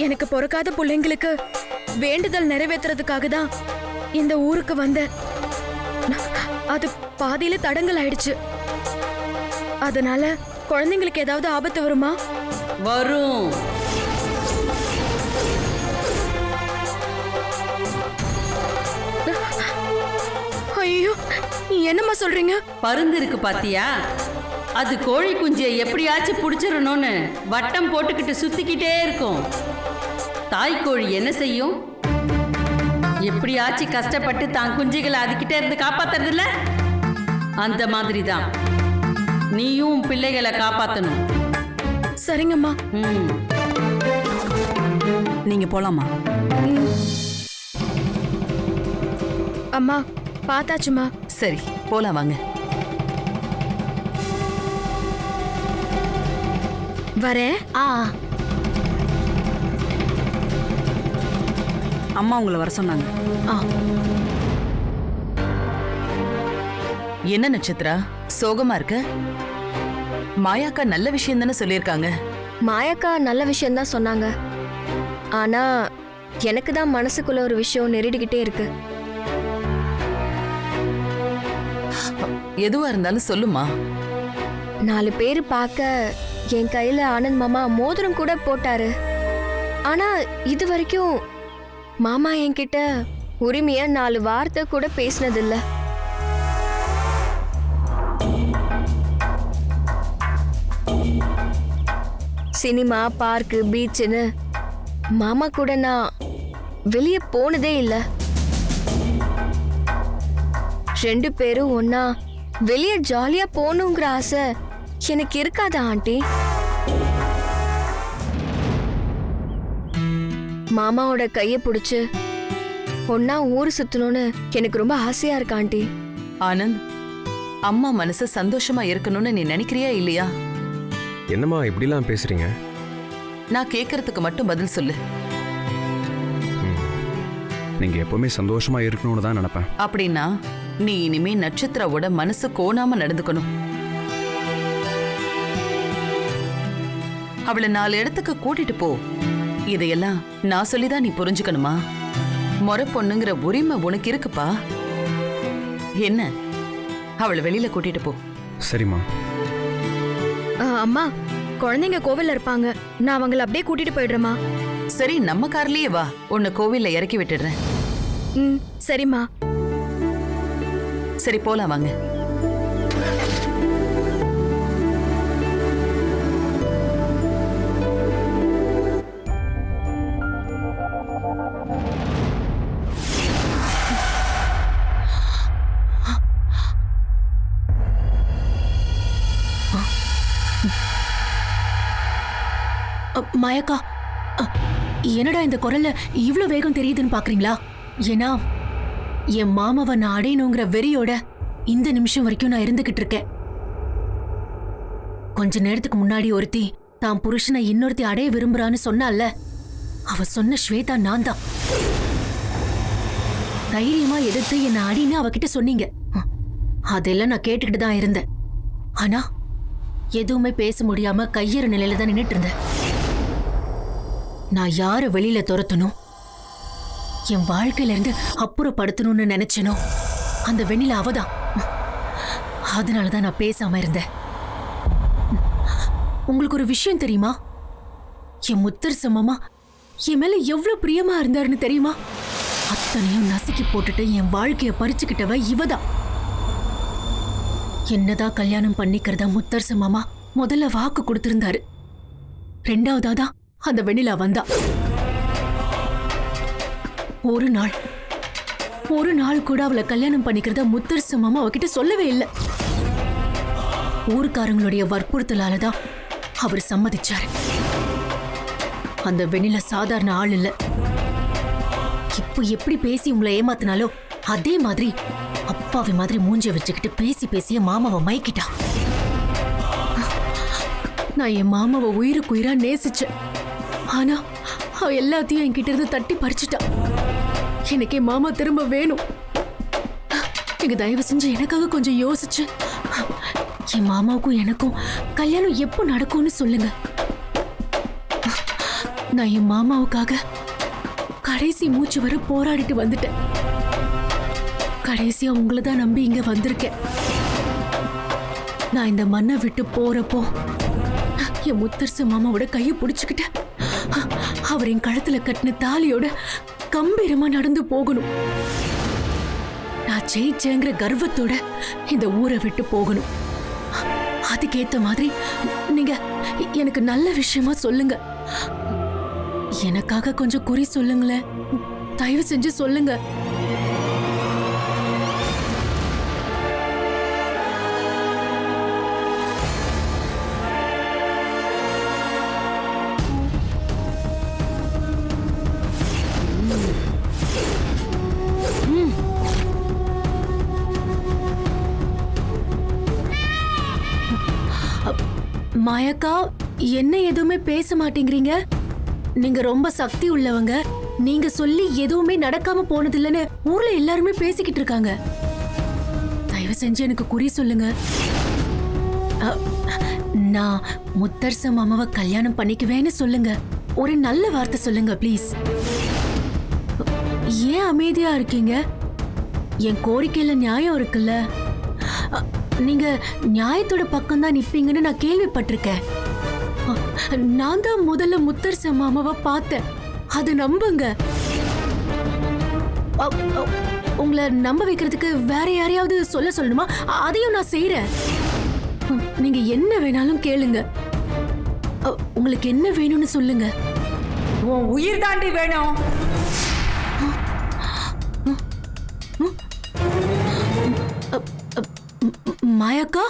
எனக்கு பிறக்காத பிள்ளைங்களுக்கு வேண்டுதல் நிறைவேற்றுறதுக்காக தான் இந்த ஊருக்கு வந்தேன். அது பாதியில தடங்கல் ஆயிடுச்சு. அதனால குழந்தைங்களுக்கு ஏதாவது ஆபத்து வருமா? வரும். ஐயோ, என்னம்மா சொல்றீங்க? பருந்து இருக்கு பாத்தியா, அது கோழி குஞ்சியை எப்படியாச்சும் புடிச்சிடணும்னு வட்டம் போட்டுக்கிட்டு சுத்திக்கிட்டே இருக்கும். தாய்க்கோழி என்ன செய்யும்? எப்படியாச்சும் கஷ்டப்பட்டு தான் குஞ்சுகளை அதுகிட்ட இருந்து காப்பாத்துறது இல்ல? அந்த மாதிரி தான் நீயும் பிள்ளைகளை காப்பாத்தணும். சரிங்கம்மா. நீங்க போலாமா? அம்மா பார்த்தாச்சுமா. சரி, போலாம் வாங்க. வரேன். அம்மா உங்களை வர சொன்னாங்க. என்ன நட்சத்திரா, சோகமா இருக்க? மாயாக்கா நல்ல விஷயம் தானே சொல்லியிருக்காங்க. மாயாக்கா நல்ல விஷயம் தான் சொன்னாங்க. ஆனா எனக்கு தான் மனசுக்குள்ள ஒரு விஷயம் நெருடிக்கிட்டே இருக்கு. எதுவா இருந்தாலும் சொல்லுமா. 4 பேர் பார்க்க என் கையில ஆனந்த் மாமா மோதிரம் கூட போட்டாரு. ஆனா இது வரைக்கும் மாமா என்கிட்ட உரிமையா 4 வார்த்தை கூட பேசினதில்ல. சினிமா, பார்க்கு, பீச்சுன்னு மாமா கூட நான் வெளியே போனதே இல்லை. 2 பேரும் ஒன்னா வெளியே ஜாலியா போகணுங்கிற ஆசை எனக்கு இருக்காதா ஆண்டி? மாமாவோட கைய பிடிச்சு ஒன்னா ஊரு சுத்தணும்னு எனக்கு ரொம்ப ஆசையா இருக்கு ஆண்டி. ஆனந்த், அம்மா மனசு சந்தோஷமா இருக்கணும்னு நீ நினைக்கிறியா இல்லையா? என்னம்மா இப்படிலாம் பேசுறீங்க? நான் கேட்கறதுக்கு மட்டும் பதில் சொல்லு. நீங்க எப்பவுமே சந்தோஷமா இருக்கணும்னு தான் நினைப்பேன். அப்படின்னா நீ இனிமே நட்சத்திராவோட மனசு கோணாம நடந்துக்கணும். அவளை 4 இடத்துக்கு கூட்டிட்டு போ. இதையெல்லாம் நான் சொல்லிதான் நீ புரிஞ்சுக்கணுமா? முறை பொண்ணுங்கிற உரிமை உனக்கு இருக்குப்பா. என்ன, அவளை வெளியில கூட்டிட்டு போ. சரிம்மா. அம்மா, குழந்தைங்க கோவில்ல இருப்பாங்க. நான் அவங்கள அப்படியே கூட்டிட்டு போயிடுறேம்மா. சரி, நம்ம கார்லயே வா, உன்னை கோவில்ல இறக்கி விட்டுடுறேன். சரிம்மா. சரி, போலாம் வாங்க. மாயாக்கா, என்னடா இந்த குரல்ல இவ்ளோ வேகம் தெரியுதுன்னு பாக்குறீங்களா? ஏன்னா என் மாமாவை நான் அடையணுங்கிற வெறியோட இந்த நிமிஷம் வரைக்கும் நான் இருந்துகிட்டு இருக்கேன். கொஞ்ச நேரத்துக்கு முன்னாடி ஒருத்தி தான் புருஷனை இன்னொருத்தி அடைய விரும்புறான்னு சொன்னால, அவ சொன்ன ஸ்வேதா நான் தான். தைரியமா எதிர்த்து என்ன அடின்னு அவகிட்ட சொன்னீங்க. அதெல்லாம் நான் கேட்டுக்கிட்டு தான் இருந்தேன். ஆனா எதுவுமே பேச முடியாம கையற நிலையில தான் நின்னுட்டு இருந்தேன். நான் யார வெளியில துரத்தணும், என் வாழ்க்கையில இருந்து அப்புறப்படுத்தணும்னு நினைச்சனோ அந்த வெண்ணில அவதான். அதனாலதான் நான் பேசாம இருந்தேன். உங்களுக்கு ஒரு விஷயம் தெரியுமா? என் முத்தரச மாமா என் மேல எவ்வளவு பிரியமா இருந்தாருன்னு தெரியுமா? அத்தனையும் நசுக்கி போட்டுட்டு என் வாழ்க்கைய பறிச்சுக்கிட்டவ இவதான். என்னதான் கல்யாணம் பண்ணிக்கிறதா முத்தரச மாமா முதல்ல வாக்கு கொடுத்திருந்தாரு. 2வதாதான் அந்த வெண்ணிலா வந்தா. ஒரு நாள் கூட அவளை கல்யாணம் பண்ணிக்கிறத முத்தரச மாமா அவகிட்ட சொல்லவே இல்லை. ஊருக்காரங்களுடைய வற்புறுத்தலாலதான் அவர் சம்மதிச்சாரு. அந்த வெண்ணிலா சாதாரண ஆள் இல்ல. இப்போ எப்படி பேசி உங்களை ஏமாத்தினாலோ அதே மாதிரி அப்பாவி மாதிரி மூஞ்ச வச்சுக்கிட்டு பேசி பேசிய மாமாவை மயக்கிட்டா. நான் என் மாமாவை உயிருக்கு உயிரா நேசிச்சேன். ஆனா அவ எல்லாத்தையும் என்கிட்ட இருந்து தட்டி பறிச்சுட்டா. எனக்கே மாமா திரும்ப வேணும். நீங்க தயவு செஞ்சு எனக்காக கொஞ்சம் யோசிச்சு என் மாமாவுக்கும் எனக்கும் கல்யாணம் எப்போ நடக்கும்னு சொல்லுங்க. நான் என் மாமாவுக்காக கடைசி மூச்சு வரை போராடிட்டு வந்துட்டேன். கடைசியா உங்களை தான் நம்பி இங்க வந்திருக்கேன். நான் இந்த மண்ணை விட்டு போறப்போ என் முத்தரசு மாமாவோட கையை பிடிச்சுக்கிட்டு அவர் என் கழுத்துல கட்டின தாலியோட கம்பீரமா நடந்து போகணும். நான் ஜெயிச்சேங்கிற கர்வத்தோட இந்த ஊரை விட்டு போகணும். அதுக்கேத்த மாதிரி நீங்க எனக்கு நல்ல விஷயமா சொல்லுங்க. எனக்காக கொஞ்சம் குறி சொல்லுங்களேன், தயவு செஞ்சு சொல்லுங்க. மாயாக்கா, என்ன எதுவுமே பேச மாட்டேங்கிறீங்க? நீங்க ரொம்ப சக்தி உள்ளவங்க. நீங்க சொல்லி எதுவுமே நடக்காம போனதில்லைன்னு ஊர்ல எல்லாருமே பேசிக்கிட்டு இருக்காங்க. தயவு செஞ்சு எனக்கு குறி சொல்லுங்க. நான் முத்தரசு மாமாவை கல்யாணம் பண்ணிக்குவேன்னு சொல்லுங்க. ஒரு நல்ல வார்த்தை சொல்லுங்க ப்ளீஸ். ஏன் அமைதியா இருக்கீங்க? என் கோரிக்கையில நியாயம் இருக்குல்ல. நீங்க நியாயத்தோட பக்கம் தான் நிப்பீங்கன்னு நான் கேள்விப்பட்டிருக்கேன். நான் தான் முதல்ல முத்தரசு மாமாவை பார்த்தேன். அதை நம்புங்க. உங்களை நம்ப வைக்கிறதுக்கு வேற யாரையாவது சொல்ல சொல்லணுமா? அதையும் நான் செய்யறேன். நீங்க என்ன வேணாலும் கேளுங்க. உங்களுக்கு என்ன வேணும்னு சொல்லுங்க. உன் உயிர் தாண்டி வேணும். மாயாக்கா,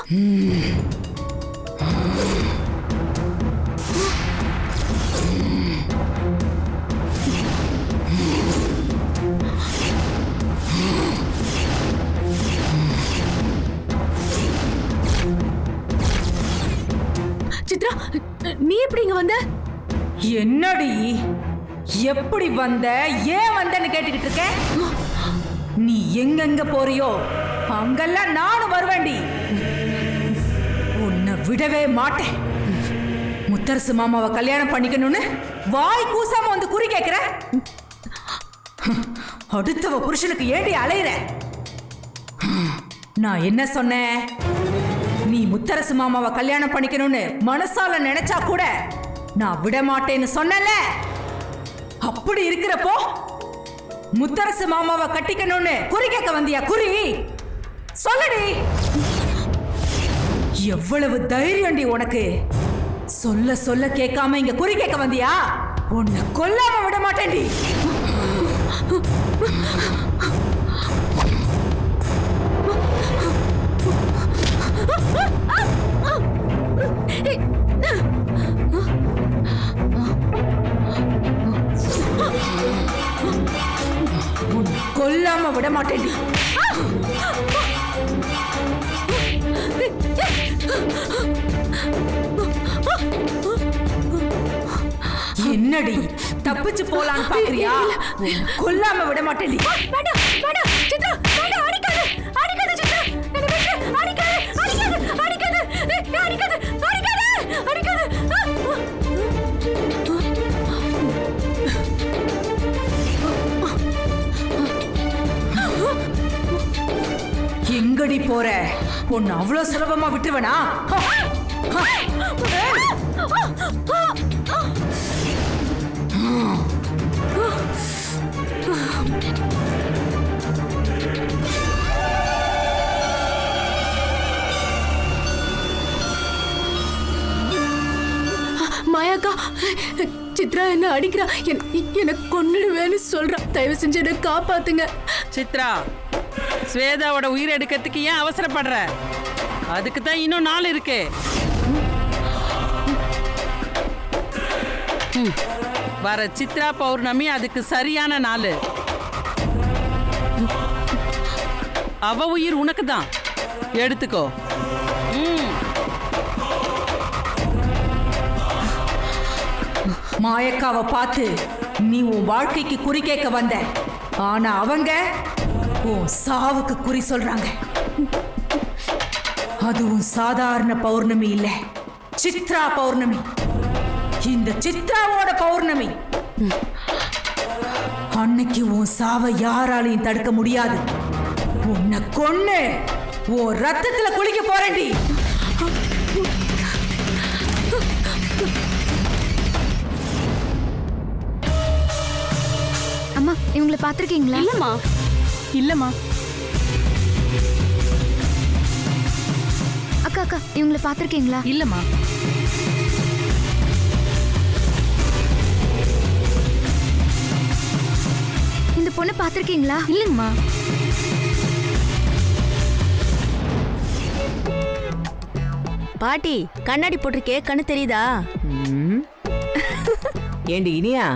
சித்ரா, நீ எப்படி இங்க வந்த? என்னடி எப்படி வந்த, ஏன் வந்தன்னு கேட்டுக்கிட்டு இருக்க? நீ எங்கெங்க போறியோ அங்கெல்லாம் நானும் வருவேண்டி. உன்னை விடவே மாட்டேன். முத்தரசு மாமாவை கல்யாணம் பண்ணிக்கணும்னு வாய் கூசாம வந்து குறி கேட்கிற. அடுத்தவ புருஷனுக்கு ஏண்டி அலையிற? நான் என்ன சொன்னேன்? நீ முத்தரசு மாமாவை கல்யாணம் பண்ணிக்கணும்னு மனசால நினைச்சா கூட நான் விட மாட்டேன்னு சொன்னல. அப்படி இருக்கிறப்போ முத்தரசு மாமாவை கட்டிக்கணும்னு குறி கேட்க வந்தியா? குறி சொல்லடி. எவ்வளவு தைரியம்டி உனக்கு? சொல்ல சொல்ல கேட்காம இங்க குறி கேட்க வந்தியா? உன்னை கொல்லாம விட மாட்டேன்டி. கொல்லாம விட மாட்டேன்டி. என்னடி தப்பிச்சு போலான்னு பாக்குறியா? கொல்லாம விட மாட்டேன்டி. எங்கடி போற? உன்னை அவ்வளவு சுலபமா விட்டுவனா? மாயாக்கா, சித்ரா என்ன அடிக்கிறா. எனக்கு கொன்னுடுவேன்னு சொல்றா. தயவு செஞ்சு என்ன காப்பாத்துங்க. சித்ரா, ஸ்வேதாவோட உயிர் எடுக்கிறதுக்கு ஏன் அவசரப்படுற? அதுக்கு தான் இன்னும் நாள் இருக்கு. வர சித்ரா பௌர்ணமி அதுக்கு சரியான நாள். அவ உயிர் உனக்கு தான். எடுத்துக்கோ. மாயக்காவை பார்த்து நீ உன் வாழ்க்கைக்கு குறி கேட்க வந்த. ஆனா அவங்க உன் சாவுக்கு குறி சொல்றாங்க. அதுவும் சாதாரண பௌர்ணமி இல்ல, சித்ரா பௌர்ணமி. இந்த சித்ராவோட பௌர்ணமி. அன்னைக்கு உன் சாவை யாராலையும் தடுக்க முடியாது. உன்னை கொன்னு உன் ரத்தத்துல குளிக்க போறேன்டி. அம்மா இவங்களை பாத்திருக்கீங்களா? இல்லம்மா இல்லம்மா. அக்கா அக்கா இவங்களை பாத்திருக்கீங்களா? இல்லம்மா. இந்த பொண்ணை பாத்திருக்கீங்களா? இல்லங்கம்மா. பாட்டி கண்ணாடி போட்டிருக்கே, கண்ணு தெரியுதா? ஏண்டி இனியா,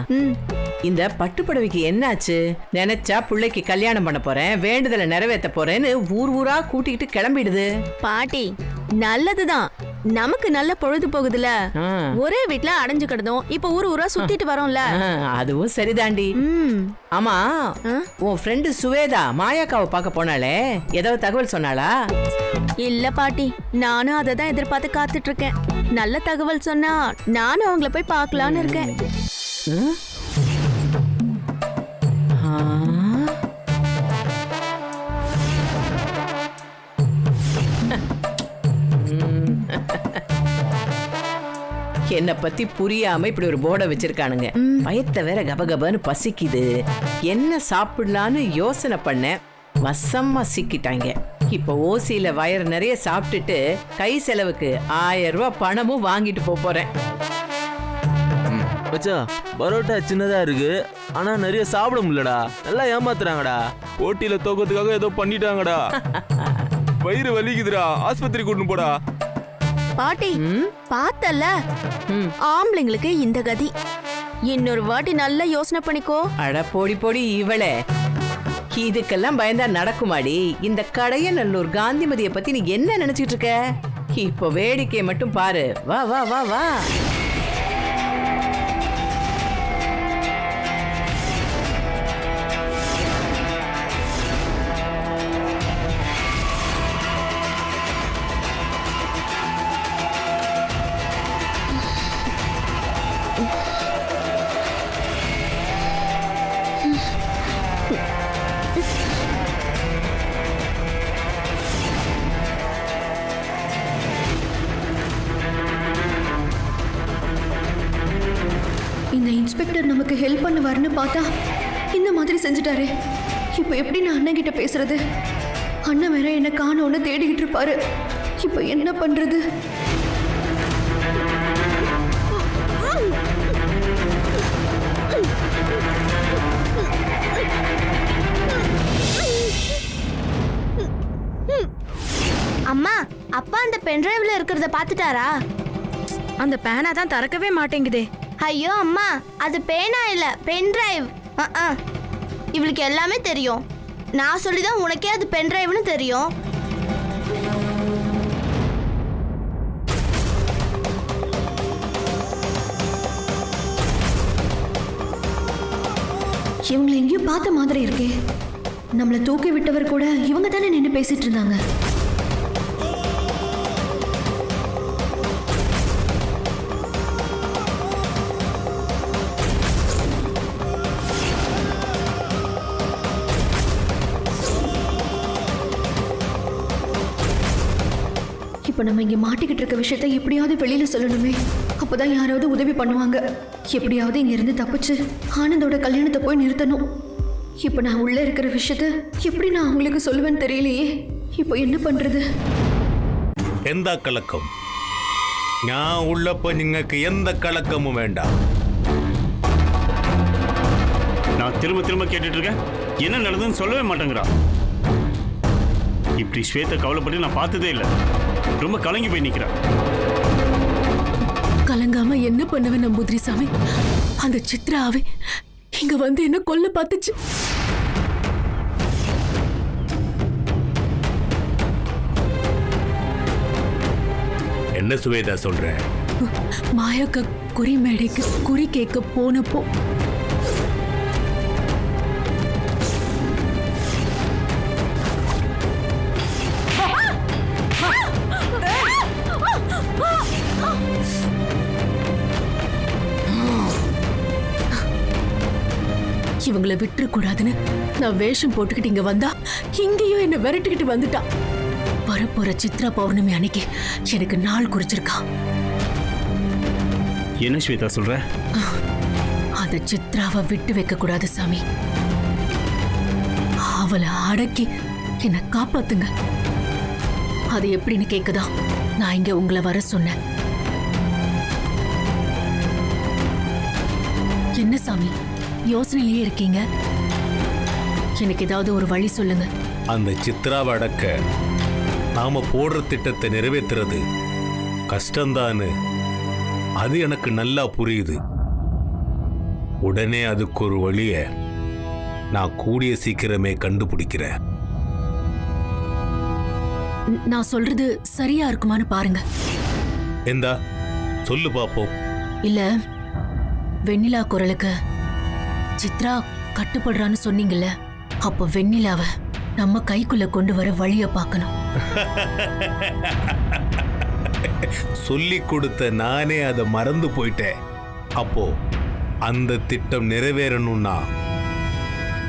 இந்த பட்டுப்புடவைக்கு என்னாச்சு? நினைச்சா பிள்ளைக்கு கல்யாணம் பண்ண போறேன், வேண்டுதலை நிறைவேற்ற போறேன்னு ஊர் ஊரா கூட்டிக்கிட்டு கிளம்பிடுது. பாட்டி நல்லதுதான், நமக்கு நல்ல பொழுது போகுதுல. ஒரே வீட்ல அடைஞ்சு கிடந்தோம், இப்ப ஊர் ஊரா சுத்திட்டு வரோம்ல. அதுவும் சரிதாண்டி. ஆமா, உன் ஃப்ரெண்டு சுவேதா மாயாக்காவை பார்க்க போனாலே, ஏதாவது தகவல் சொன்னாளா? இல்ல பாட்டி, நானும் அதை தான் எதிர்பார்த்து காத்துட்டு இருக்கேன். நல்ல தகவல் சொன்னா நானும் அவங்கள போய் பார்க்கலான்னு இருக்கேன். என்ன பத்தி புரியாம இப்படி ஒரு போர்டை வச்சிருக்கானுங்க. பயத்தை வேற கபகபன்னு பசிக்குது, என்ன சாப்பிடலான்னு யோசனை பண்ண வசமா சிக்கிட்டாங்க. இப்ப ஓசியில வயிறு நிறைய சாப்பிட்டுட்டு கை செலவுக்கு 1000 ரூபாய் பணமும் வாங்கிட்டு போறேன். மச்சா, பரோட்டா சின்னதா இருக்கு, ஆனா நிறைய சாப்பிட முடியலடா. நல்லா ஏமாத்துறாங்கடா. போட்டியில தோக்கத்துக்காக ஏதோ பண்ணிட்டாங்கடா. வயிறு வலிக்குதுடா, ஆஸ்பத்திரி கூட்டிட்டு போடா. பாட்டி பார்த்தல, ஆம்பளைங்களுக்கு இந்த கதி. இன்னொரு வாட்டி நல்லா யோசனை பண்ணிக்கோ. அட போடி போடி இவளே, இதுக்கெல்லாம் பயந்தா நடக்குமாடி? இந்த கடையநல்லூர் காந்திமதியை பத்தி நீ என்ன நினைச்சிட்டு இருக்க? இப்போ வேடிக்கையை மட்டும் பாரு. வா வா வா வா. இந்த இன்ஸ்பெக்டர் நமக்கு ஹெல்ப் பண்ணுவாருன்னு பார்த்தா இந்த மாதிரி செஞ்சுட்டாரு. இப்போ எப்படி நான் அண்ணன் கிட்ட பேசுறது? அண்ணன் வேற என்ன காணோன்னு தேடிக்கிட்டு இருப்பாரு. இப்போ என்ன பண்றது? அம்மா, அப்பா அந்த பென்டிரைவ்ல இருக்கிறத பாத்துட்டாரா? அந்த பேனா தான் திறக்கவே மாட்டேங்குதே. ஐயோ அம்மா, அது பேனா இல்ல, பென்டிரைவ். இவளுக்கு எல்லாமே தெரியும். நான் சொல்லிதான் உனக்கே அது பென்டிரைவ்னு தெரியும். இவங்களை எங்கேயும் பார்த்த மாதிரி இருக்கே. நம்மளை தூக்கி விட்டவர் கூட இவங்க தானே நின்று பேசிட்டு இருந்தாங்க. இப்போ நம்ம இங்கே மாட்டிக்கிட்டு இருக்க விஷயத்த எப்படியாவது வெளியில சொல்லணுமே. அப்போதான் யாராவது உதவி பண்ணுவாங்க. எப்படியாவது இங்கிருந்து தப்பிச்சு ஆனந்தோட கல்யாணத்தை போய் நிறுத்தணும். இப்போ நான் உள்ள இருக்கிற விஷயத்த எப்படி நான் அவங்களுக்கு சொல்லுவேன்னு தெரியலையே. இப்போ என்ன பண்றது? எந்த கலக்கம்? நான் உள்ளப்ப നിങ്ങൾക്ക് எந்த கலக்கமும் வேண்டாம். நான் திரும்ப திரும்ப கேட்டுட்டு இருக்கேன், என்ன நடந்ததுன்னு சொல்லவே மாட்டேங்கிறா. இப்படி ஸ்வேதா கவலைப்பட்டு நான் பார்த்ததே இல்லை. ரொம்ப கலங்கி போய் நிக்கிறா. கலங்காம என்ன பண்ணுவேன் நம்பூதிரிசாமி? அந்த சித்ராவே இங்க வந்து என்ன கொல்ல பார்த்துச்சு. என்ன சுவேதா சொல்ற? மாயாக்கா குறி மேடைக்கு குறி கேட்க போனப்போ இவங்களை விட்டுற கூடாதுன்னு நான் வேஷம் போட்டுக்கிட்டு இங்க வந்தா இங்கேயும் என்ன விரட்டிக்கிட்டு வந்துட்டா. வரப்போற சித்ரா பௌர்ணமி அன்னைக்கு எனக்கு நாள் குறிச்சிருக்கா. என்ன ஸ்வேதா சொல்ற? அந்த சித்ராவை விட்டு வைக்க கூடாது சாமி. அவளை அடக்கி என்ன காப்பாத்துங்க. அது எப்படின்னு கேக்குதா நான் இங்க உங்களை வர சொன்னேன். என்ன சாமி யோசனையிலேயே இருக்கீங்க? எனக்கு ஏதாவது ஒரு வழி சொல்லுங்க. அந்த சித்ராவை அடக்க நாம போடுற திட்டத்தை நிறைவேற்றுறது கஷ்டம்தான்னு அது எனக்கு நல்லா புரியுது. உடனே அதுக்கு ஒரு வழிய நான் கூடிய சீக்கிரமே கண்டுபிடிக்கிறேன். நான் சொல்றது சரியா இருக்குமான்னு பாருங்க. எந்தா சொல்லு பாப்போம். இல்ல வெண்ணிலா குரலுக்கு சித்ரா கட்டுப்படுறான்னு சொன்னீங்கல்ல, அப்ப வெண்ணிலாவை நம்ம கைக்குள்ள கொண்டு வர வழிய பார்க்கணும். சொல்லி கொடுத்த நானே அதை மறந்து போயிட்டேன். அப்போ அந்த திட்டம் நிறைவேறணும்னா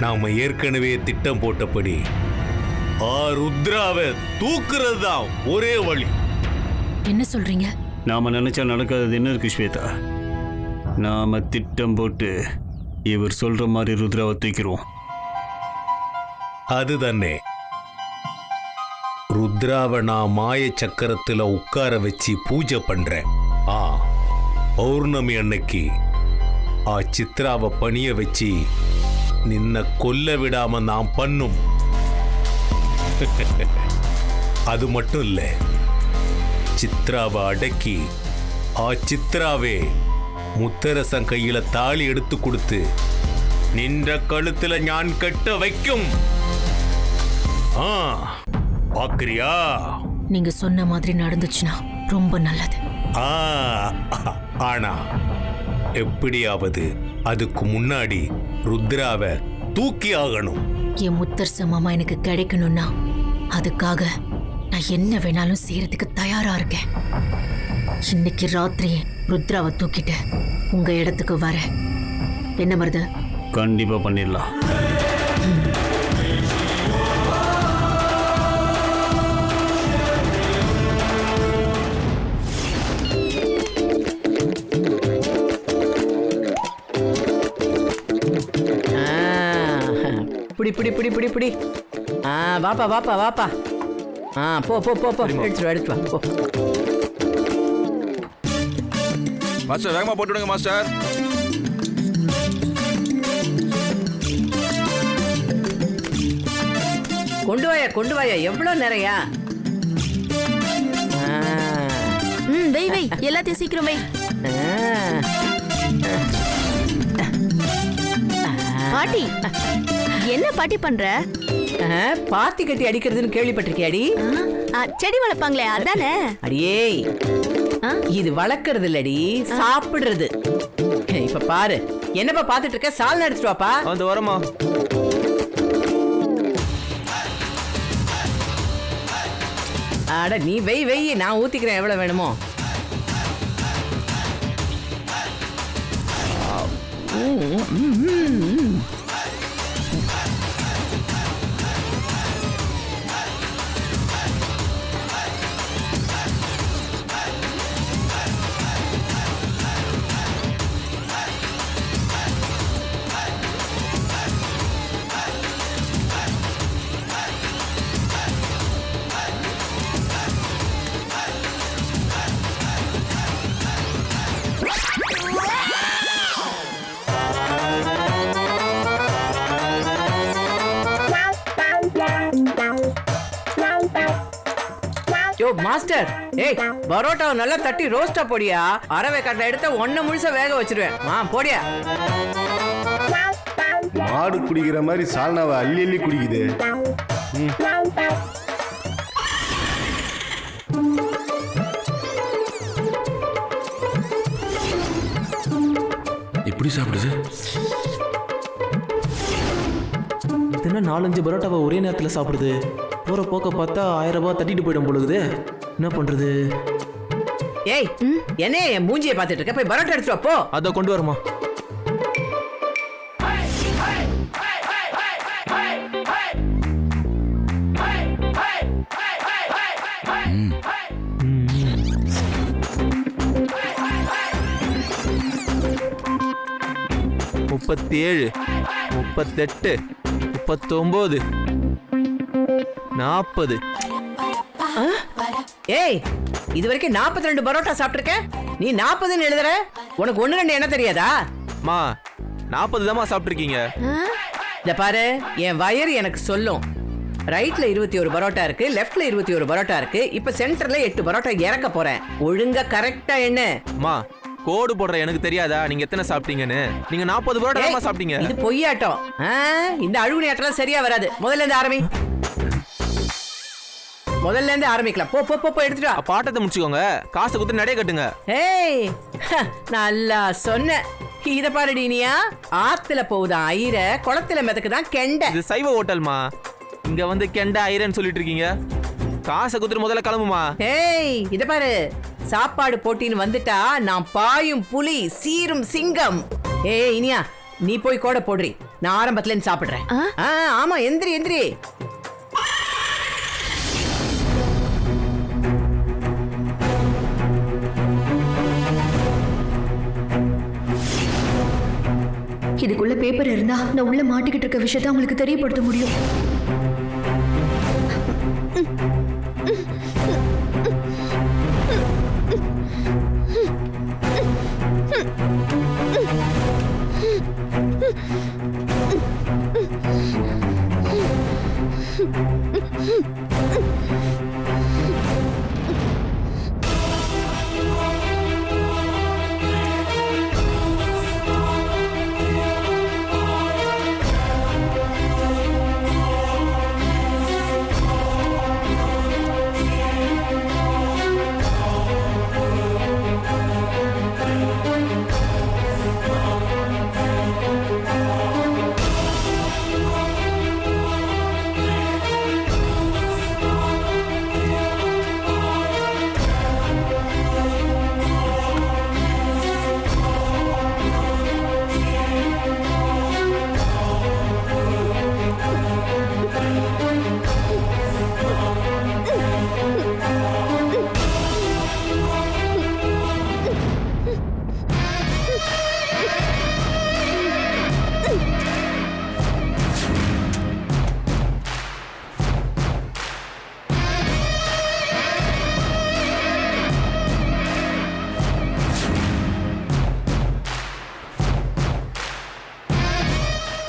நாம ஏற்கனவே திட்டம் போட்டபடி ருத்ராவை தூக்குறது தான் ஒரே வழி. என்ன சொல்றீங்க? நாம நினைச்சா நடக்காதது என்ன இருக்கு ஸ்வேதா? நாம திட்டம் போட்டு இவர் சொல்ற மாதிரி ருத்ராவை தூக்கிடுவோம். அதுதானே. ருத்ராவை நான் மாய சக்கரத்துல உட்கார வச்சு பூஜை பண்றேன். பௌர்ணமி அன்னைக்கு சித்ராவை பணிய வச்சு நின்ன கொல்ல விடாம நான் பண்ணும். அது மட்டும் இல்ல, சித்ராவை அடக்கி சித்ராவே முத்தரசன் கையில தாலி எடுத்து கொடுத்து நின்ற கழுத்துல ஞான் கட்ட வைக்கும். பாக்குறியா? நீங்க சொன்ன மாதிரி நடந்துச்சுன்னா ரொம்ப நல்லது. ஆனா எப்படியாவது அதுக்கு முன்னாடி ருத்ராவை தூக்கி ஆகணும். என் முத்தரச மாமா எனக்கு கிடைக்கணும்னா அதுக்காக நான் என்ன வேணாலும் செய்யறதுக்கு தயாரா இருக்கேன். இன்னைக்கு ராத்திரியே ருத்ராவை தூக்கிட்டு உங்க இடத்துக்கு வர. என்ன மருது? கண்டிப்பா பண்ணிடலாம். புடி புடி புடி புடி புடி. வாப்பா வாப்பா வாப்பா. போ போ போ போ. எடுத்து வா போ. மாஸ்டர் வேகமா போட்டு விடுங்க மாஸ்டர். கொண்டு வாயா. எவ்வளவு நிறையா? வை வை, எல்லாத்தையும் சீக்கிரம் வை. பாட்டி என்ன பாட்டி பண்ற? பாத்தி கட்டி அடிக்கிறதுன்னு கேள்விப்பட்டிருக்கியாடி? செடி வளர்ப்பாங்களே அதானே? அடியே, இது வளர்க்கறது இல்லடி, சாப்பிடுறது. இப்ப பாரு, என்னப்பா பாத்துட்டு இருக்க? சால் எடுத்துட்டு வாப்பா. அந்த வரமா. அட நீ வெய், நான் ஊத்திக்கிறேன் எவ்வளவு வேணுமோ. மாஸ்டர், ஏய் பரோட்டாவை நல்லா தட்டி ரோஸ்டா போடியா. அரவை கட்டை எடுத்த ஒன்ன முழுசா வேக வச்சிருவேன். போடியா. மாடு குடிக்கிற மாதிரி சால்னாவை அள்ளி அள்ளி குடிக்குது. எப்படி சாப்பிடுது? இதுனா 4-5 பரோட்டாவை ஒரே நேரத்தில் சாப்பிடுது. போற போக்க பார்த்தா 1000 ரூபாய் தட்டிட்டு போயிடும் பொழுது. என்ன பண்றது? ஏய், என்ன என் மூஞ்சியை பார்த்துட்டு இருக்க? போய் பரோட்டா எடுத்துட்டு வா போ. அதை கொண்டு வரமா. 37, 38, 39, 40. ஏய், இது வரைக்கும் 42 பரோட்டா சாப்பிட்டிருக்க. நீ 40ன்னு எழுதுற. உனக்கு 1 என்ன தெரியாதா? மா 40 தாம்மா சாப்பிட்ருக்கீங்க. இத பாரு, என் வயிறு எனக்கு சொல்லும். ரைட்ல 21 பரோட்டா இருக்கு, லெஃப்ட்ல 21 பரோட்டா இருக்கு. இப்ப சென்டர்ல 8 பரோட்டா இறக்க போறேன். ஒழுங்கா கரெக்டா என்ன? மா கோடு போடுற எனக்கு தெரியாதா நீங்க எத்தனை சாப்பிட்டீங்கன்னு? நீங்க 40 பரோட்டா தாம்மா சாப்பிட்டீங்க. இது பொய்யாட்டம். இந்த அழுகுனி ஆட்டம்லாம் சரியா வராது. முதல்ல இருந்து ஆரம்பி. முதல்ல இருந்து ஆரம்பிக்கலாம். போ போ போ எடுத்துட்டு வா. பாட்டத்தை முடிச்சுக்கோங்க. காசை குத்து நடைய கட்டுங்க. ஏய், நல்லா சொன்ன. இத பாருடி நீயா, ஆத்துல போகுதான் ஐர, குளத்துல மிதக்குதான் கெண்ட. இது சைவ ஹோட்டல்மா. இங்க வந்து கெண்ட ஐரன்னு சொல்லிட்டு இருக்கீங்க. காசை குத்துட்டு முதல்ல கிளம்புமா. ஏய், இத பாரு, சாப்பாடு போட்டின்னு வந்துட்டா நான் பாயும் புலி, சீரும் சிங்கம். ஏய் இனியா, நீ போய் கோட போடுறி. நான் ஆரம்பத்துல இருந்து சாப்பிடுறேன். ஆமா, எந்திரி எந்திரி. இதுக்குள்ள பேப்பர் இருந்தா நான் உள்ள மாட்டிக்கிட்டு இருக்க விஷயத்தை உங்களுக்கு தெரியப்படுத்த முடியும்.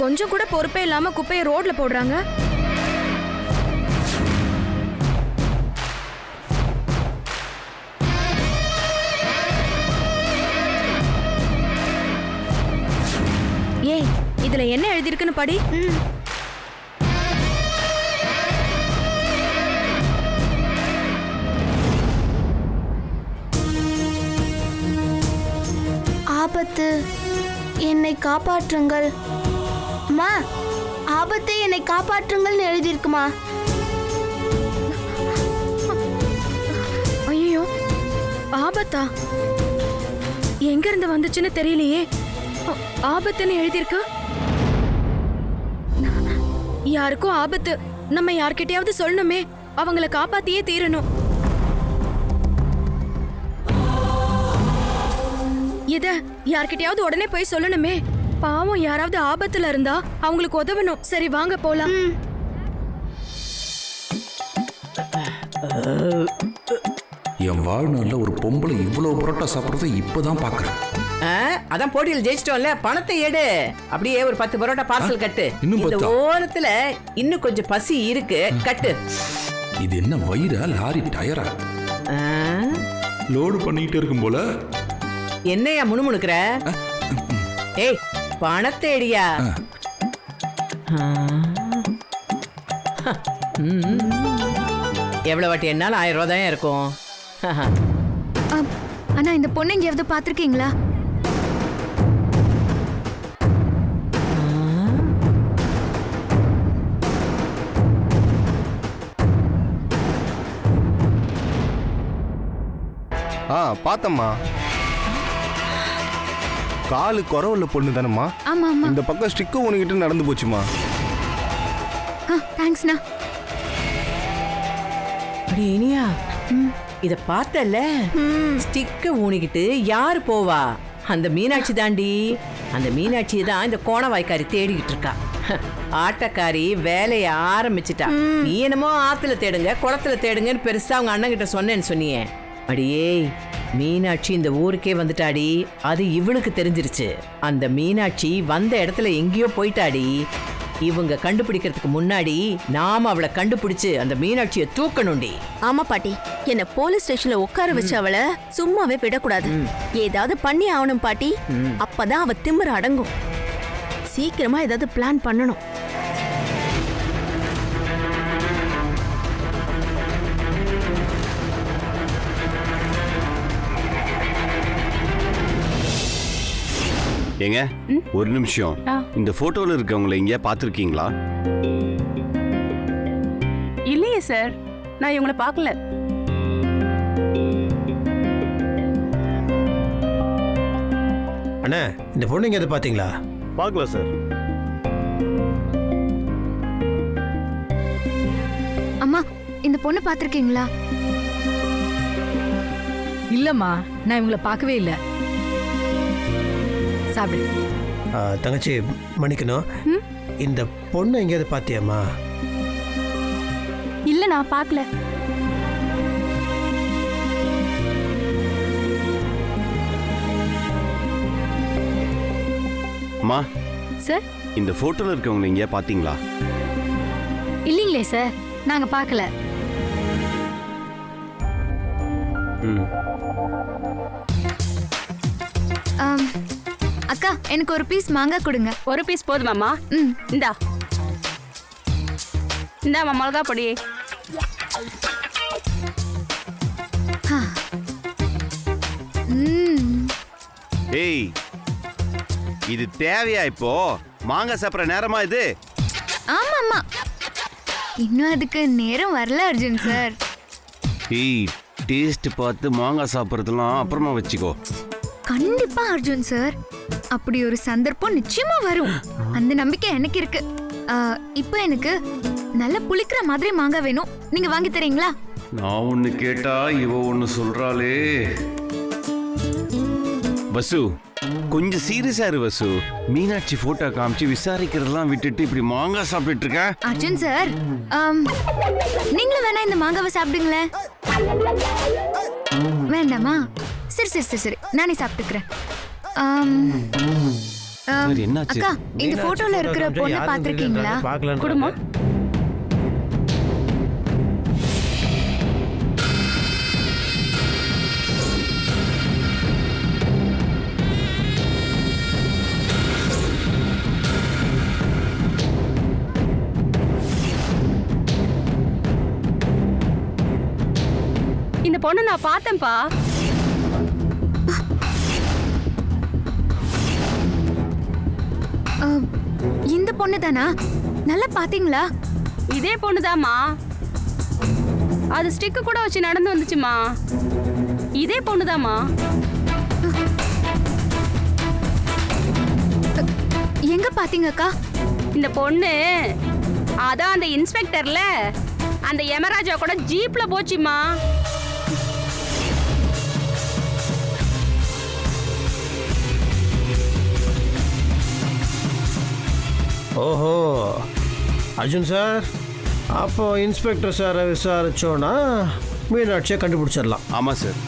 கொஞ்சம் கூட பொறுப்பே இல்லாம குப்பையை ரோட்ல போடுறாங்க. ஏய், இதுல என்ன எழுதிருக்குன்னு படி. ஆபத்து, என்னை காப்பாற்றுங்கள். அம்மா, ஆபத்தை என்னை காப்பாற்றுங்கள்னு எழுதியிருக்குமா? ஐயோ, ஆபத்தா? எங்க இருந்து வந்துச்சுன்னு தெரியலையே. ஆபத்துன்னு எழுதியிருக்கு. யாருக்கும் ஆபத்து. நம்ம யார்கிட்டயாவது சொல்லணுமே. அவங்கள காப்பாத்தியே தீரணும். இத யார்கிட்டயாவது உடனே போய் சொல்லணுமே. பாவம், யாராவது ஆபத்துல இருந்தா அவங்களுக்கு உதவணும். சரி வாங்க போலாம். என் வாழ்நாள்ல ஒரு பொம்பளை இவ்வளவு பரோட்டா சாப்பிடுறதை இப்பதான் பாக்குறேன். அதான் போட்டியில் ஜெயிச்சிட்டோம்ல, பணத்தை எடு. அப்படியே ஒரு 10 பரோட்டா பார்சல் கட்டு. இந்த ஓரத்துல இன்னும் கொஞ்சம் பசி இருக்கு, கட்டு. இது என்ன வயிறா லாரி டயரா? லோடு பண்ணிக்கிட்டே இருக்கும் போல. என்னையா முணுமுணுக்கிற? ஏய், பணத்தை எடியா. எவ்வளவு வாட்டி என்னால 1000 ரூபாய் தான் இருக்கும். அண்ணா, இந்த பொண்ணு எங்கேயாவது பாத்திருக்கீங்களா? பார்த்தம்மா. காலு குறவுள்ள பொண்ணு தானம்மா? ஆமா ஆமா. இந்த பக்கம் ஸ்டிக்கு உனக்கிட்ட நடந்து போச்சுமா. தேங்க்ஸ்ண்ணா. இனியா, இத பார்த்தல, ஸ்டிக்க ஊனிக்கிட்டு யாரு போவா? அந்த மீனாட்சி தாண்டி. அந்த மீனாட்சியை தான் இந்த கோணவாய்க்காரி தேடிக்கிட்டு இருக்கா. ஆட்டக்காரி வேலையை ஆரம்பிச்சிட்டா. நீ என்னமோ ஆத்துல தேடுங்க குளத்துல தேடுங்கன்னு பெருசா அவங்க அண்ணன் கிட்ட சொன்னேன்னு சொன்னியே. அடியே, மீனாட்சி இந்த ஊருக்கே வந்துட்டாடி. அது இவளுக்கு தெரிஞ்சிருச்சு. அந்த மீனாட்சி வந்த இடத்துல எங்கேயோ போயிட்டாடி. இவங்க கண்டுபிடிக்கிறதுக்கு முன்னாடி நாம அவளை கண்டுபிடிச்சு அந்த மீனாட்சியை தூக்கணும்டி. ஆமா பாட்டி, என்ன போலீஸ் ஸ்டேஷன்ல உட்கார வச்சு அவளை சும்மாவே விடக்கூடாது. ஏதாவது பண்ணி ஆகணும் பாட்டி. அப்பதான் அவ திமிர அடங்கும். சீக்கிரமா ஏதாவது பிளான் பண்ணணும். ஏங்க ஒரு நிமிஷம், இந்த போட்டோல இருக்கவங்களை எங்கேயா பார்த்திருக்கீங்களா? இல்லையே சார், நான் இவங்களை பார்க்கல. அண்ணா, இந்த பொண்ணு எங்க பாத்தீங்களா? பார்க்கல சார். அம்மா, இந்த பொண்ணு பார்த்திருக்கீங்களா? இல்லம்மா, நான் இவங்கள பார்க்கவே இல்லை. சாப்பிடு. தங்கச்சி மன்னிக்கணும், இந்த பொண்ணு எங்கேயாவது பாத்தியாமா? இல்ல, நான் பார்க்கல. அம்மா சார், இந்த போட்டோல இருக்கவங்களை எங்கேயா பார்த்தீங்களா? இல்லைங்களே சார், நாங்க பார்க்கல. அக்கா, எனக்கு ஒரு பீஸ் மாங்காய் கொடுங்க. ஒரு பீஸ் போதுமாம்மா? இந்தா இந்தாம்மா மிளகா பொடி. ஏய், இது தேவையா இப்போ? மாங்காய் சாப்பிட்ற நேரமா இது? ஆமா ஆமா, இன்னும் அதுக்கு நேரம் வரல அர்ஜுன் சார். ஏய், டேஸ்ட் பார்த்து மாங்காய் சாப்பிட்றதுலாம் அப்புறமா வச்சுக்கோ. கண்டிப்பா அர்ஜுன் சார், அப்படி ஒரு சந்தர்ப்பம் நிச்சயமா வரும். அந்த நம்பிக்கை எனக்கு இருக்கு. இப்போ எனக்கு நல்ல புளிக்கிற மாதிரி மாங்காய் வேணும். நீங்க வாங்கி தரீங்களா? நான் ஒன்னு கேட்டா இவ ஒன்னு சொல்றாளே. வசு, கொஞ்சம் சீரியஸா இரு வசு. மீனாட்சி போட்டோ காமிச்சு விசாரிக்கிறதெல்லாம் விட்டுட்டு இப்படி மாங்காய் சாப்பிட்டு இருக்க. அர்ஜுன் சார், நீங்களும் வேணா இந்த மாங்காவை சாப்பிடுங்களேன். வேண்டாமா? சரி சரி சரி சரி, நானே சாப்பிட்டுக்கிறேன். அக்கா, இந்த போட்டோல இருக்கிற பொண்ணு பாத்திருக்கீங்களா? குடும்பம் இந்த பொண்ணு நான் பார்த்தேன்ப்பா. இந்த பொண்ணு தானா? நல்லா பாத்தீங்களா? இதே பொண்ணுதாம்மா. அது ஸ்டிக்கு கூட வச்சு நடந்து வந்துச்சுமா. இதே பொண்ணுதாம்மா. எங்க பாத்தீங்க அக்கா? இந்த பொண்ணு அதான் அந்த இன்ஸ்பெக்டர்ல அந்த யமராஜா கூட ஜீப்ல போச்சுமா. ஓஹோ, அர்ஜுன் சார், அப்போ இன்ஸ்பெக்டர் சாரை விசாரிச்சோன்னா மீனாட்சியை கண்டுபிடிச்சிடலாம். ஆமாம் சார்.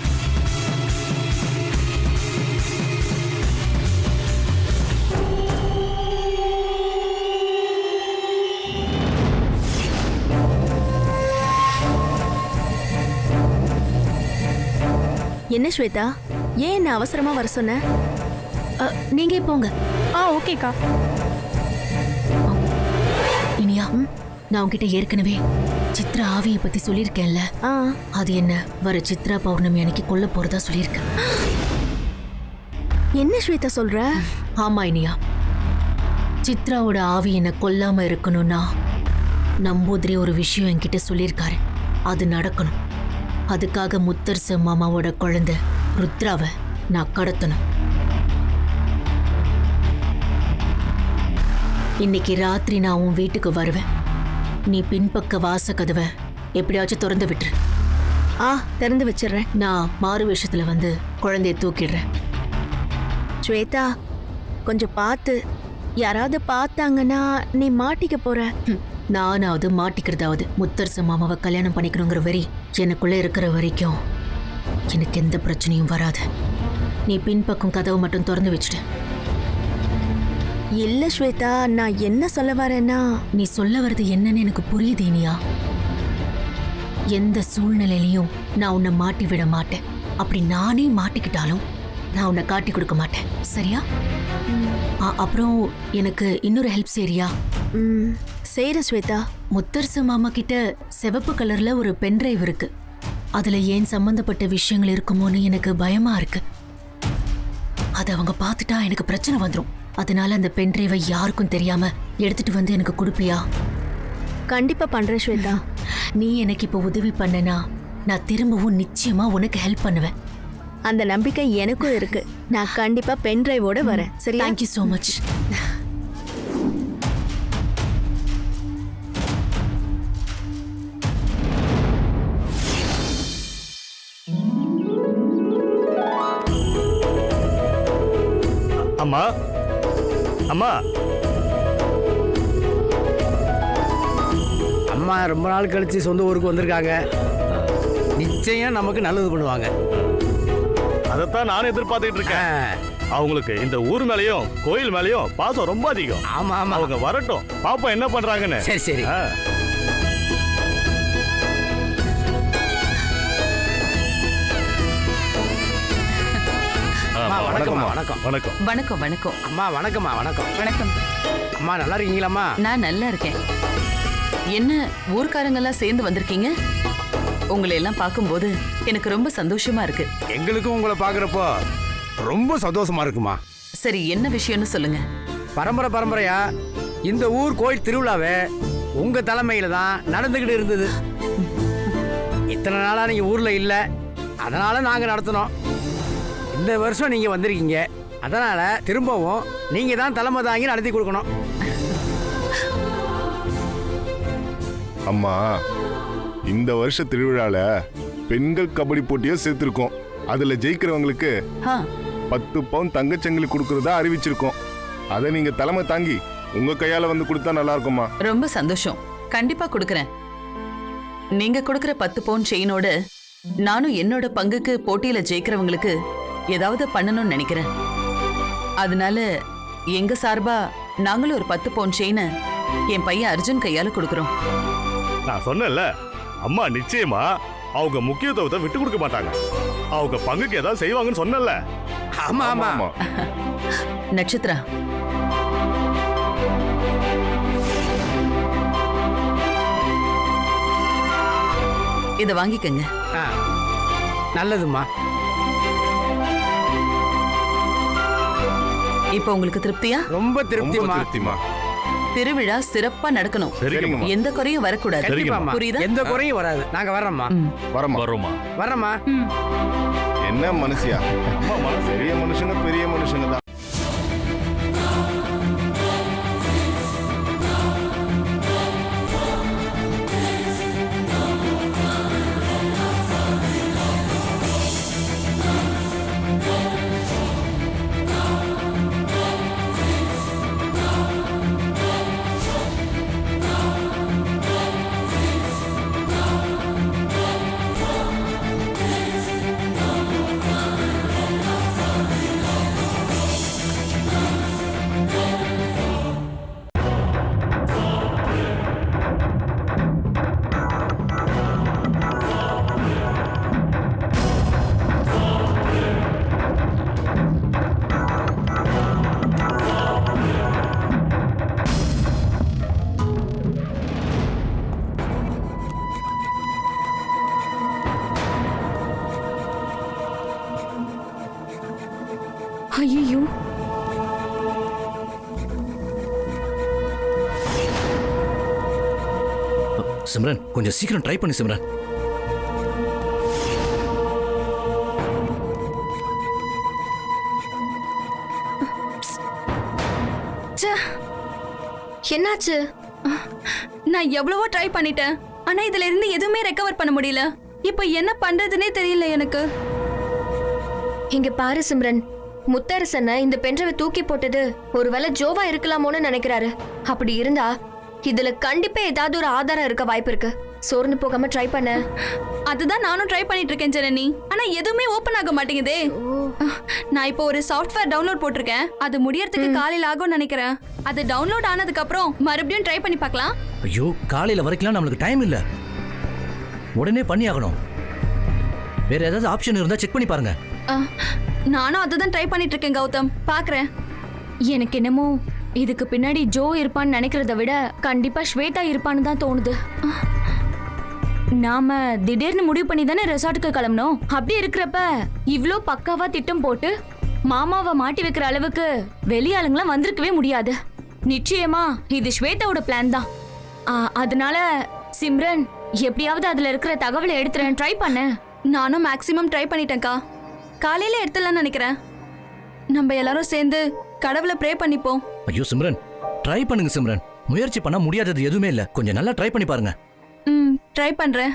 என்ன ஸ்வேதா, ஏன் என்ன அவசரமா வர சொன்ன? நீங்க போங்க. ஓகேக்கா. இனியா, நான் உன்கிட்ட ஏற்கனவே சித்ரா ஆவியை பத்தி சொல்லியிருக்கேன்ல. அது என்ன வர சித்ரா பௌர்ணமி அன்னைக்கு கொல்ல போறதா சொல்லியிருக்கேன். என்ன ஸ்வேதா சொல்ற? ஆமா இனியா, சித்ராவோட ஆவி என்ன கொல்லாம இருக்கணும்னா நம்பூதிரி ஒரு விஷயம் என்கிட்ட சொல்லியிருக்காரு. அது நடக்கணும். அதுக்காக முத்தரசு மாமாவோட குழந்தை ருத்ராவை நான் கடத்தணும். இன்னைக்கு ராத்திரி நான் உன் வீட்டுக்கு வருவேன். நீ பின்பக்க வாச கதவை எப்படியாச்சும் திறந்து விட்டுரு. திறந்து வச்சிடுறேன். நான் மாறு விஷயத்துல வந்து குழந்தைய தூக்கிடுறேன். ஸ்வேதா கொஞ்சம் பார்த்து, யாராவது பார்த்தாங்கன்னா நீ மாட்டிக்க போற. நானாவது மாட்டிக்கிறதாவது முத்தரசு மாமாவை கல்யாணம் பண்ணிக்கணுங்கிற வெறி எனக்குள்ள இருக்கிற வரைக்கும் எனக்கு எந்த பிரச்சனையும் வராது. நீ பின்பக்கம் கதவை மட்டும் திறந்து வச்சுட்டு. இல்ல ஸ்வேதா, நான் என்ன சொல்ல வரேன்னா, நீ சொல்ல வர்றது என்னன்னு எனக்கு புரியுது இனியா. எந்த சூழ்நிலையிலையும் நான் உன்னை மாட்டி விட மாட்டேன். அப்படி நானே மாட்டிக்கிட்டாலும் நான் உன்னை காட்டி கொடுக்க மாட்டேன், சரியா? அப்புறம் எனக்கு இன்னொரு ஹெல்ப் செய்றியா? செய்ற ஸ்வேதா. முத்தரசு மாமா கிட்ட சிவப்பு கலர்ல ஒரு பென்டிரைவ் இருக்கு. அதுல ஏன் சம்பந்தப்பட்ட விஷயங்கள் இருக்குமோன்னு எனக்கு பயமா இருக்கு. அதை அவங்க பார்த்துட்டா எனக்கு பிரச்சனை வந்துடும். அதனால அந்த பென்டிரைவை யாருக்கும் தெரியாம எடுத்துட்டு வந்து எனக்கு கொடுப்பியா? கண்டிப்பா பண்றேன் ஸ்வேதா. நீ எனக்கு இப்போ உதவி பண்ணனா நான் திரும்பவும் நிச்சயமா உனக்கு ஹெல்ப் பண்ணுவேன். அந்த நம்பிக்கை எனக்கும் இருக்கு. நான் கண்டிப்பா பென்டிரைவோட வரேன், சரியா? Thank you so much. அம்மா அம்மா அம்மா ரொம்ப நாள் கழிச்சு சொந்த ஊருக்கு வந்திருக்காங்க. நிச்சயம் நமக்கு நல்லது பண்ணுவாங்க. அதைத்தான் நானும் எதிர்பார்த்துட்டு இருக்கேன். அவங்களுக்கு இந்த ஊர் மேலயும் கோயில் மேலயும் பாசம் ரொம்ப அதிகம். ஆமா ஆமா, அவங்க வரட்டும், பாப்பா என்ன பண்றாங்கன்னு. சரி சரி. வணக்கம் வணக்கம் வணக்கம் வணக்கம் வணக்கம். அம்மா வணக்கம்மா. வணக்கம் வணக்கம். அம்மா நல்லா இருக்கீங்களாம்மா? நான் நல்லா இருக்கேன். என்ன ஊர்க்காரங்கெல்லாம் சேர்ந்து வந்திருக்கீங்க? உங்களை எல்லாம் பார்க்கும்போது எனக்கு ரொம்ப சந்தோஷமா இருக்கு. எங்களுக்கும் உங்களை பார்க்குறப்போ ரொம்ப சந்தோஷமா இருக்குமா. சரி, என்ன விஷயம்னு சொல்லுங்க. பரம்பரை பரம்பரையா இந்த ஊர் கோயில் திருவிழாவே உங்க தலைமையில தான் நடந்துகிட்டு இருந்தது. இத்தனை நாளா நீங்க ஊர்ல இல்ல, அதனால நாங்க நடத்தினோம். இந்த வருஷம் நீங்க வந்திருக்கீங்க, அதனால திரும்பவும் நீங்க தான் தலைமை தாங்கி நடத்தி கொடுக்கணும். அம்மா, இந்த வருஷ திருவிழால பெண்கள் கபடி போட்டியை சேர்த்திருக்கோம். அதுல ஜெயிக்கிறவங்களுக்கு 10 பவுன் தங்கச்சங்கிலி கொடுக்கறதா அறிவிச்சிருக்கோம். அதை நீங்க தலைமை தாங்கி உங்க கையால வந்து கொடுத்தா நல்லா இருக்குமா? ரொம்ப சந்தோஷம், கண்டிப்பா கொடுக்கறேன். நீங்க கொடுக்கற 10 பவுன் செயினோட நானும் என்னோட பங்குக்கு போட்டியில ஜெயிக்கிறவங்களுக்கு ஏதாவது பண்ணணும்னு நினைக்கிறேன். அதனால எங்க சார்பா நாங்களும் ஒரு 10 பவுன் செயினை என் பையன் அர்ஜுன் கையால கொடுக்கறோம். நான் சொன்னேன்ல, அம்மா நிச்சயமா அவங்க முக்கியத்துவத்தை விட்டு கொடுக்க மாட்டாங்க. அவங்க பங்குக்கு ஏதாவது செய்வாங்கன்னு சொன்னல. ஆமா ஆமா. நட்சத்திரா, இத வாங்கிக்கங்க. நல்லதுமா. இப்ப உங்களுக்கு திருப்தியா? ரொம்ப திருப்திமா. திருவிழா சிறப்பா நடக்கணும். எந்த குறையும் வரக்கூடாது. புரியுதா? எந்த குறையும் வராது. நாங்க வர்றோம்மா. வர்றோம்மா. என்ன மனுஷியா, பெரிய மனுஷங்க தான். ஐயோ, சிம்ரன் கொஞ்சம் சீக்கிரம் ட்ரை பண்ணு சிம்ரன். என்னாச்சு? நான் எவ்வளவோ ட்ரை பண்ணிட்டேன், ஆனா இதுல இருந்து எதுவுமே ரெக்கவர் பண்ண முடியல. இப்ப என்ன பண்றதுன்னே தெரியல எனக்கு. இங்க பாரு சிம்ரன், முத்தரசனை இந்த பென்ட்ரைவை தூக்கி போட்டது ஒருவேளை ஜோவா இருக்கலாமோன்னு நினைக்கிறாரு. அப்படி இருந்தா இதுல கண்டிப்பா ஏதாவது ஒரு ஆதாரம் இருக்க வாய்ப்பு இருக்கு. சோர்ந்து போகாம ட்ரை பண்ண. அதுதான் நானும் ட்ரை பண்ணிட்டு இருக்கேன் ஜனனி. ஆனா எதுவுமே ஓபன் ஆக மாட்டேங்குதே. நான் இப்போ ஒரு சாஃப்ட்வேர் டவுன்லோட் போட்டிருக்கேன். அது முடியறதுக்கு காலையில ஆகும்னு நினைக்கிறேன். அது டவுன்லோட் ஆனதுக்கு அப்புறம் மறுபடியும் ட்ரை பண்ணி பார்க்கலாம். ஐயோ, காலையில வரைக்கும் நம்மளுக்கு டைம் இல்ல, உடனே பண்ணி ஆகணும். வேற ஏதாவது ஆப்ஷன் இருந்தா செக் பண்ணி பாருங்க. நானும் அதுதான் ட்ரை பண்ணிட்டு இருக்கேன் கௌதம். பாக்குறேன். எனக்கு என்னமோ இதுக்கு பின்னாடி ஜோ இருப்பான்னு நினைக்கிறத விட கண்டிப்பா ஸ்வேதா இருப்பான்னு தான் தோணுது. நாம திடீர்னு முடிவு பண்ணி தானே ரெசார்ட்டுக்கு கிளம்பணும். அப்படி இருக்கிறப்ப இவ்ளோ பக்காவா திட்டம் போட்டு மாமாவை மாட்டி வைக்கிற அளவுக்கு வெளியாளுங்களாம் வந்திருக்கவே முடியாது. நிச்சயமா இது ஸ்வேதாவோட பிளான் தான். அதனால சிம்ரன் எப்படியாவது அதுல இருக்கிற தகவலை எடுத்துறேன். ட்ரை பண்ண. நானும் மேக்ஸிமம் ட்ரை பண்ணிட்டேன்க்கா. காலையில எடுத்துடலாம்னு நினைக்கிறேன். நம்ம எல்லாரும் சேர்ந்து கடவுளை ப்ரே பண்ணிப்போம். ஐயோ சிம்ரன், ட்ரை பண்ணுங்க சிம்ரன். முயற்சி பண்ணா முடியாதது எதுவுமே இல்ல. கொஞ்சம் நல்லா ட்ரை பண்ணி பாருங்க. ட்ரை பண்றேன்.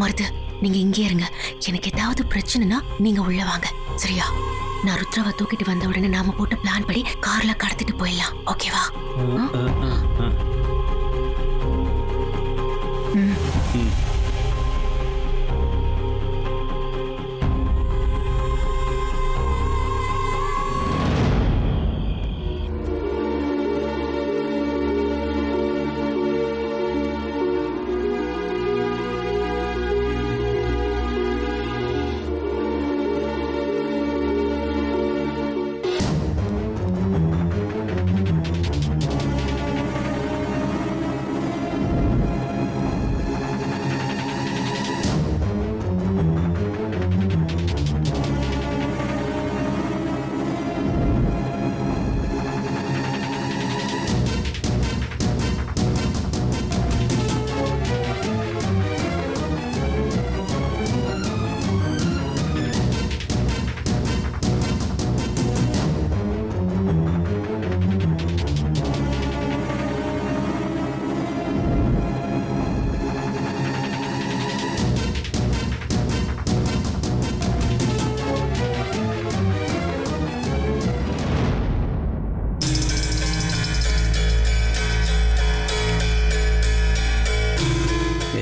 மருது, நீங்க இங்கே இருங்க. எனக்கு ஏதாவது பிரச்சனைனா நீங்க உள்ள வாங்க, சரியா? நான் ருத்ராவை தூக்கிட்டு வந்த உடனே நாம போட்ட பிளான் படி கார்ல கடத்திட்டு போயிடலாம். ஓகேவா?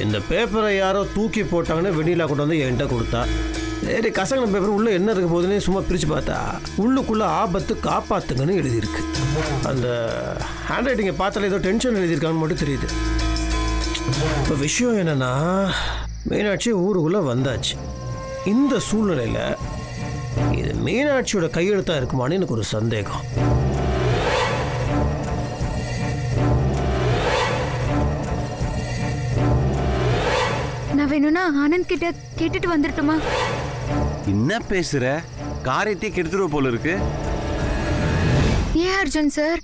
இந்த பேப்பரை யாரோ தூக்கி போட்டாங்கன்னு வெண்ணிலா கொண்டு வந்து என்கிட்ட கொடுத்தா. சரி, கசங்கின பேப்பர் உள்ளே என்ன இருக்க போதுன்னு சும்மா பிரித்து பார்த்தா உள்ளுக்குள்ளே ஆபத்து காப்பாற்றுங்கன்னு எழுதியிருக்கு. அந்த ஹேண்ட் ரைட்டிங்கை பார்த்தால ஏதோ டென்ஷன் எழுதியிருக்காங்கன்னு மட்டும் தெரியுது. இப்போ விஷயம் என்னென்னா, மீனாட்சி ஊருக்குள்ளே வந்தாச்சு. இந்த சூழ்நிலையில் இது மீனாட்சியோட கையெழுத்தாக இருக்குமான்னு எனக்கு ஒரு சந்தேகம். நான் வேணும்னா ஆனந்த் கிட்ட கேட்டுட்டு வந்துட்டுமா? என்ன பேசுற? காரியத்தை கெடுத்துருவ போல இருக்கு. ஏன் அர்ஜுன் சார்?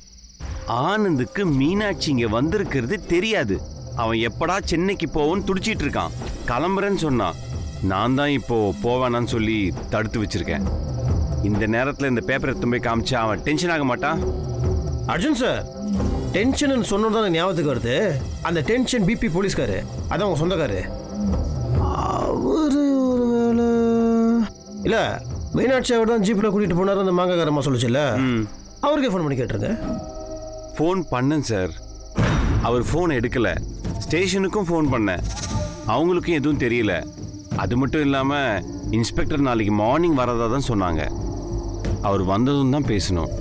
ஆனந்துக்கு மீனாட்சி இங்க வந்திருக்கிறது தெரியாது. அவன் எப்படா சென்னைக்கு போவோன்னு துடிச்சிட்டு இருக்கான். கிளம்புறேன்னு சொன்னான். நான் தான் இப்போ போவேனான்னு சொல்லி தடுத்து வச்சிருக்கேன். இந்த நேரத்தில் இந்த பேப்பரை எடுத்து போய் காமிச்சா அவன் டென்ஷன் ஆக மாட்டான்? அர்ஜுன் சார், டென்ஷன் சொன்னது தான் ஞாபகத்துக்கு வருது. அந்த டென்ஷன் பிபி போலீஸ்காரு, அதான் உங்க சொந்தக்காரு. அவரு ஒரு வேலை இல்லை, மீனாட்சி அவர் தான் ஜீப்பில் கூட்டிகிட்டு போனார். அந்த மாங்காக்காரம்மா சொல்லிச்சுல்ல, அவருக்கே ஃபோன் பண்ணி கேட்டுருங்க. ஃபோன் பண்ணேன் சார், அவர் ஃபோன் எடுக்கல. ஸ்டேஷனுக்கும் ஃபோன் பண்ணேன், அவங்களுக்கும் எதுவும் தெரியல. அது மட்டும் இல்லாமல் இன்ஸ்பெக்டர் நாளைக்கு மார்னிங் வரதா தான் சொன்னாங்க. அவர் வந்ததும் தான் பேசணும்.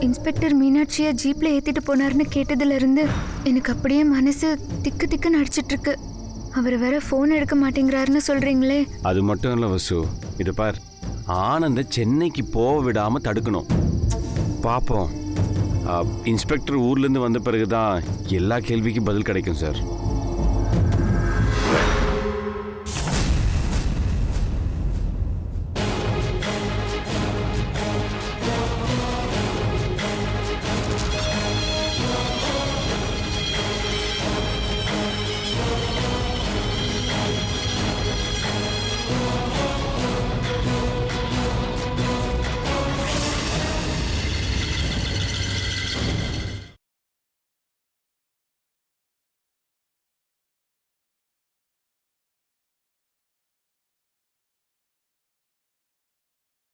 இன்ஸ்பெக்டர் மீனாட்சியை ஜீப்ல ஏத்திட்டு போனார்னு கேட்டதுல இருந்து எனக்கு அப்படியே மனசு திக்கு திக்குன்னு அடிச்சிட்டு இருக்கு. அவர் வேற ஃபோன் எடுக்க மாட்டேங்கிறாருன்னு சொல்றீங்களே. அது மட்டும் இல்லை வசு, இது பார், ஆனந்த சென்னைக்கு போக விடாம தடுக்கணும். பார்ப்போம். இன்ஸ்பெக்டர் ஊர்லேருந்து வந்த பிறகுதான் எல்லா கேள்விக்கும் பதில் கிடைக்கும் சார்.